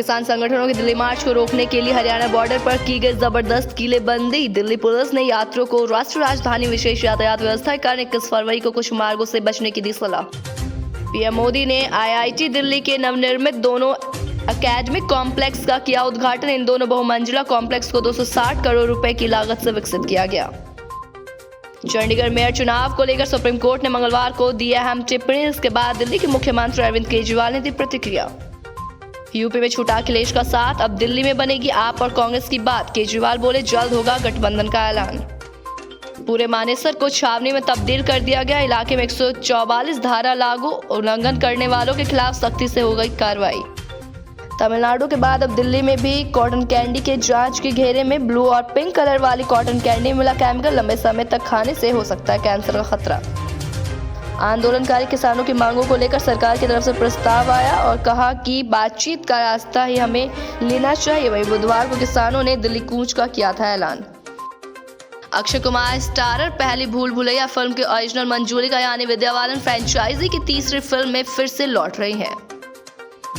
किसान संगठनों के दिल्ली मार्च को रोकने के लिए हरियाणा बॉर्डर पर की गई जबरदस्त किलेबंदी। दिल्ली पुलिस ने यात्रियों को राष्ट्रीय राजधानी विशेष यातायात व्यवस्था के कारण 21 फरवरी को कुछ मार्गों से बचने की दी सलाह। पीएम मोदी ने आईआईटी दिल्ली के नवनिर्मित दोनों एकेडमिक कॉम्प्लेक्स का किया उद्घाटन। इन दोनों बहुमंजिला कॉम्प्लेक्स को 260 करोड़ रुपए की लागत से विकसित किया गया। चंडीगढ़ मेयर चुनाव को लेकर सुप्रीम कोर्ट ने मंगलवार को दी अहम टिप्पणी। इसके बाद दिल्ली के मुख्यमंत्री अरविंद केजरीवाल ने दी प्रतिक्रिया। यूपी में छूटा अखिलेश का साथ, अब दिल्ली में बनेगी आप और कांग्रेस की बात। केजरीवाल बोले जल्द होगा गठबंधन का ऐलान। पूरे मानेसर को छावनी में तब्दील कर दिया गया। इलाके में 144 धारा लागू, उल्लंघन करने वालों के खिलाफ सख्ती से हो गई कार्रवाई। तमिलनाडु के बाद अब दिल्ली में भी कॉटन कैंडी के जांच के घेरे में। ब्लू और पिंक कलर वाली कॉटन कैंडी में मिला केमिकल, लंबे समय तक खाने से हो सकता है कैंसर का खतरा। आंदोलनकारी किसानों की मांगों को लेकर सरकार की तरफ से प्रस्ताव आया और कहा कि बातचीत का रास्ता ही हमें लेना चाहिए। वहीं बुधवार को किसानों ने दिल्ली कूच का किया था ऐलान। अक्षय कुमार स्टारर पहली भूल भुलैया फिल्म के ओरिजिनल मंजूलिका यानी विद्या बालन फ्रेंचाइजी की तीसरी फिल्म में फिर से लौट रही हैं।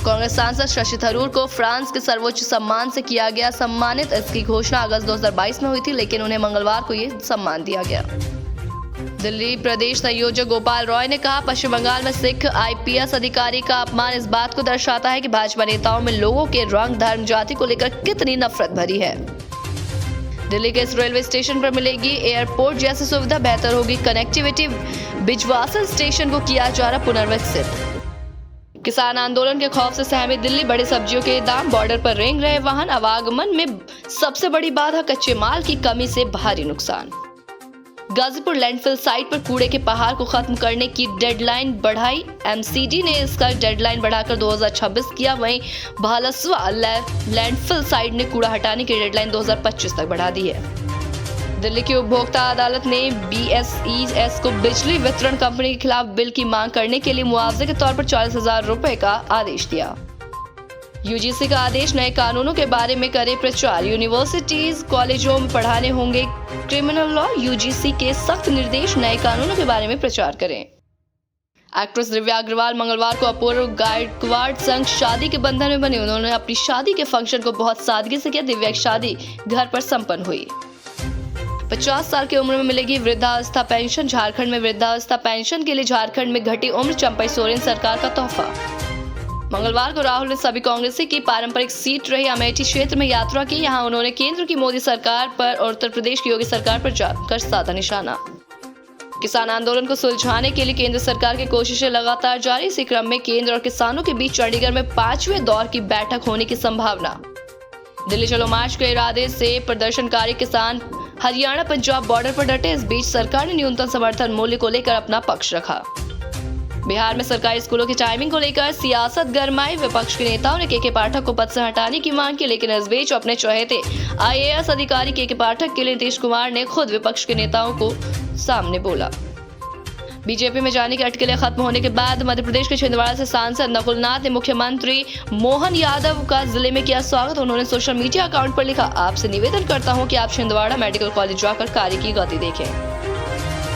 कांग्रेस सांसद शशि थरूर को फ्रांस के सर्वोच्च सम्मान से किया गया सम्मानित। इसकी घोषणा अगस्त 2022 में हुई थी, लेकिन उन्हें मंगलवार को ये सम्मान दिया गया। दिल्ली प्रदेश संयोजक गोपाल रॉय ने कहा, पश्चिम बंगाल में सिख आईपीएस अधिकारी का अपमान इस बात को दर्शाता है कि भाजपा नेताओं में लोगों के रंग, धर्म, जाति को लेकर कितनी नफरत भरी है। दिल्ली के इस रेलवे स्टेशन पर मिलेगी एयरपोर्ट जैसी सुविधा, बेहतर होगी कनेक्टिविटी। बिजवासन स्टेशन को किया जा रहा पुनर्विकसित। किसान आंदोलन के खौफ से सहमी दिल्ली, बड़े सब्जियों के दाम, बॉर्डर पर रेंग रहे वाहन, आवागमन में सबसे बड़ी बाधा कच्चे माल की कमी से भारी नुकसान। गाजीपुर लैंडफिल साइट पर कूड़े के पहाड़ को खत्म करने की डेडलाइन बढ़ाई। एमसीडी ने इसका डेडलाइन बढ़ाकर 2026 किया। वहीं भालसवा लैंडफिल साइट ने कूड़ा हटाने की डेडलाइन 2025 तक बढ़ा दी है। दिल्ली की उपभोक्ता अदालत ने बीएसईएस को बिजली वितरण कंपनी के खिलाफ बिल की मांग करने के लिए मुआवजे के तौर पर 40,000 रुपए का आदेश दिया। यूजीसी का आदेश, नए कानूनों के बारे में करे प्रचार। यूनिवर्सिटीज कॉलेजों में पढ़ाने होंगे क्रिमिनल लॉ। यूजीसी के सख्त निर्देश, नए कानूनों के बारे में प्रचार करें। एक्ट्रेस दिव्या अग्रवाल मंगलवार को अपूर्व गायकवाड़ संग शादी के बंधन में बनी। उन्होंने अपनी शादी के फंक्शन को बहुत सादगी से किया। दिव्या की शादी घर पर संपन्न हुई। 50 साल की उम्र में मिलेगी वृद्धावस्था पेंशन। झारखंड में वृद्धावस्था पेंशन के लिए झारखंड में घटी उम्र, चंपई सोरेन सरकार का तोहफा। मंगलवार को राहुल ने सभी कांग्रेसी की पारंपरिक सीट रही अमेठी क्षेत्र में यात्रा की। यहां उन्होंने केंद्र की मोदी सरकार पर और उत्तर प्रदेश की योगी सरकार पर जाकर साधा निशाना। किसान आंदोलन को सुलझाने के लिए केंद्र सरकार की कोशिशें लगातार जारी। इसी क्रम में केंद्र और किसानों के बीच चंडीगढ़ में 5वें दौर की बैठक होने की संभावना। दिल्ली चलो मार्च के इरादे से प्रदर्शनकारी किसान हरियाणा पंजाब बॉर्डर पर डटे। इस बीच सरकार ने न्यूनतम समर्थन मूल्य को लेकर अपना पक्ष रखा। बिहार में सरकारी स्कूलों की टाइमिंग को लेकर सियासत गरमाई। विपक्ष के नेताओं ने के पाठक को पद से हटाने की मांग की, लेकिन इस बीच अपने चहेते आईएएस अधिकारी के पाठक के लिए नीतीश कुमार ने खुद विपक्ष के नेताओं को सामने बोला। बीजेपी में जाने की अटकलें खत्म होने के बाद मध्य प्रदेश के छिंदवाड़ा से सांसद नकुलनाथ ने मुख्यमंत्री मोहन यादव का जिले में किया स्वागत। उन्होंने सोशल मीडिया अकाउंट पर लिखा, आपसे निवेदन करता हूं कि आप छिंदवाड़ा मेडिकल कॉलेज जाकर कार्य की गति देखें।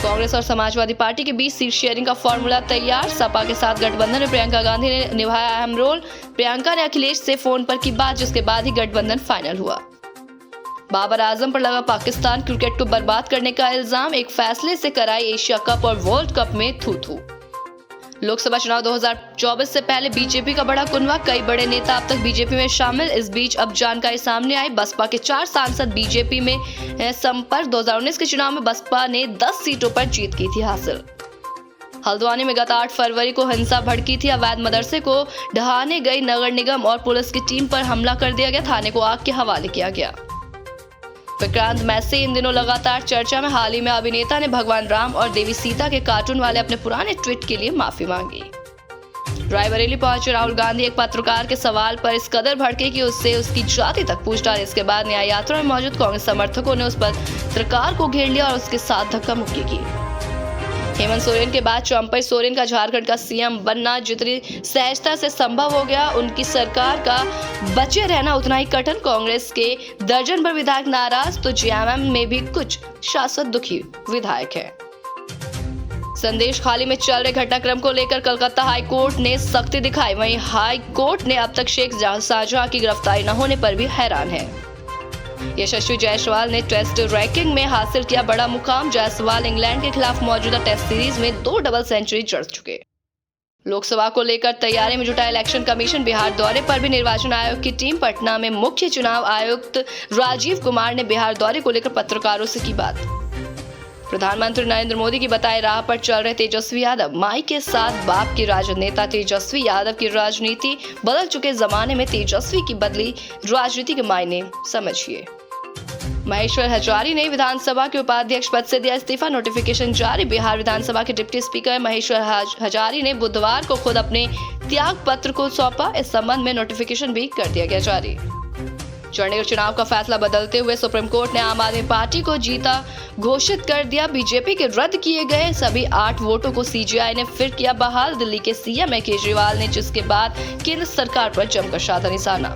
कांग्रेस और समाजवादी पार्टी के बीच सीट शेयरिंग का फॉर्मूला तैयार। सपा के साथ गठबंधन में प्रियंका गांधी ने निभाया अहम रोल। प्रियंका ने अखिलेश से फोन पर की बात, जिसके बाद ही गठबंधन फाइनल हुआ। बाबर आजम पर लगा पाकिस्तान क्रिकेट को बर्बाद करने का इल्जाम। एक फैसले से कराई एशिया कप और वर्ल्ड कप में थू-थू। लोकसभा चुनाव 2024 से पहले बीजेपी का बड़ा कुनवा, कई बड़े नेता अब तक बीजेपी में शामिल। इस बीच अब जानकारी सामने आई, बसपा के 4 सांसद बीजेपी में संपर्क। 2019 के चुनाव में बसपा ने 10 सीटों पर जीत की थी हासिल। हल्द्वानी में गत 8 फरवरी को हिंसा भड़की थी। अवैध मदरसे को ढहाने गई नगर निगम और पुलिस की टीम पर हमला कर दिया गया। थाने को आग के हवाले किया गया। विक्रांत मैसी इन दिनों लगातार चर्चा में। हाल ही में अभिनेता ने भगवान राम और देवी सीता के कार्टून वाले अपने पुराने ट्वीट के लिए माफी मांगी। रायबरेली पहुंचे राहुल गांधी एक पत्रकार के सवाल पर इस कदर भड़के कि उससे उसकी जाति तक पूछ डाली। इसके बाद न्याय यात्रा में मौजूद कांग्रेस समर्थकों ने उस पत्रकार को घेर लिया और उसके साथ धक्का मुक्की की। हेमंत सोरेन के बाद चंपई सोरेन का झारखंड का सीएम बनना जितनी सहजता से संभव हो गया, उनकी सरकार का बचे रहना उतना ही कठिन। कांग्रेस के दर्जन भर विधायक नाराज तो जेएमएम में भी कुछ शासक दुखी विधायक हैं। संदेश खाली में चल रहे घटनाक्रम को लेकर कलकत्ता हाई कोर्ट ने सख्ती दिखाई। वहीं हाई कोर्ट ने अब तक शेख शाहजहां की गिरफ्तारी न होने पर भी हैरान है। यशस्वी जायसवाल ने टेस्ट रैंकिंग में हासिल किया बड़ा मुकाम। जायसवाल इंग्लैंड के खिलाफ मौजूदा टेस्ट सीरीज में 2 डबल सेंचुरी जड़ चुके। लोकसभा को लेकर तैयारी में जुटा इलेक्शन कमीशन। बिहार दौरे पर भी निर्वाचन आयोग की टीम। पटना में मुख्य चुनाव आयुक्त राजीव कुमार ने बिहार दौरे को लेकर पत्रकारों से की बात। प्रधानमंत्री नरेंद्र मोदी की बताए राह पर चल रहे तेजस्वी यादव। माई के साथ बाप के राजनेता तेजस्वी यादव की राजनीति बदल चुके जमाने में तेजस्वी की बदली राजनीति के मायने समझिए। महेश्वर हजारी ने विधानसभा के उपाध्यक्ष पद से दिया इस्तीफा। नोटिफिकेशन जारी। बिहार विधानसभा के डिप्टी स्पीकर महेश्वर हजारी ने बुधवार को खुद अपने त्याग पत्र को सौंपा। इस संबंध में नोटिफिकेशन भी कर दिया गया जारी। चंडीगढ़ चुनाव का फैसला बदलते हुए सुप्रीम कोर्ट ने आम आदमी पार्टी को जीता घोषित कर दिया। बीजेपी के रद्द किए गए सभी 8 वोटों को सीजीआई ने फिर किया बहाल। दिल्ली के सीएम है केजरीवाल ने, जिसके बाद केंद्र सरकार पर जमकर साधा निशाना।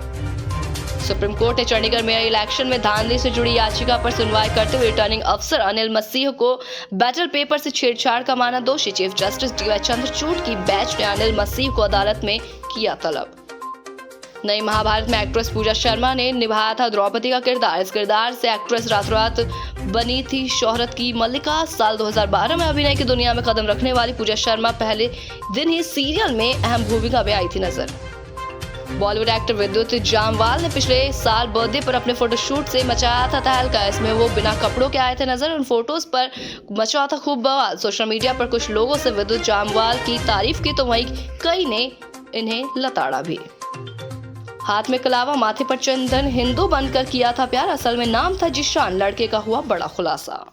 सुप्रीम कोर्ट ने चंडीगढ़ मेयर इलेक्शन में धांधली से जुड़ी याचिका पर सुनवाई करते हुए रिटर्निंग अफसर अनिल मसीह को बैटल पेपर से छेड़छाड़ का माना दोषी। चीफ जस्टिस डीवाई चंद्रचूड़ की बेंच ने अनिल मसीह को अदालत में किया तलब। नई महाभारत में एक्ट्रेस पूजा शर्मा ने निभाया था द्रौपदी का किरदार। इस किरदार से एक्ट्रेस रातों रात बनी थी शोहरत की मल्लिका। साल 2012 में अभिनय की दुनिया में कदम रखने वाली पूजा शर्मा पहले दिन ही सीरियल में अहम भूमिका में आई थी नजर। बॉलीवुड एक्टर विद्युत जामवाल ने पिछले साल बर्थडे पर अपने फोटोशूट से मचाया था तहलका। इसमें वो बिना कपड़ों के आए थे नजर। उन फोटोज पर मचा था खूब बवाल। सोशल मीडिया पर कुछ लोगों से विद्युत जामवाल की तारीफ की तो वहीं कई ने इन्हें लताड़ा भी। हाथ में कलावा माथे पर चंदन, हिंदू बनकर किया था प्यार, असल में नाम था जिशान। लड़के का हुआ बड़ा खुलासा।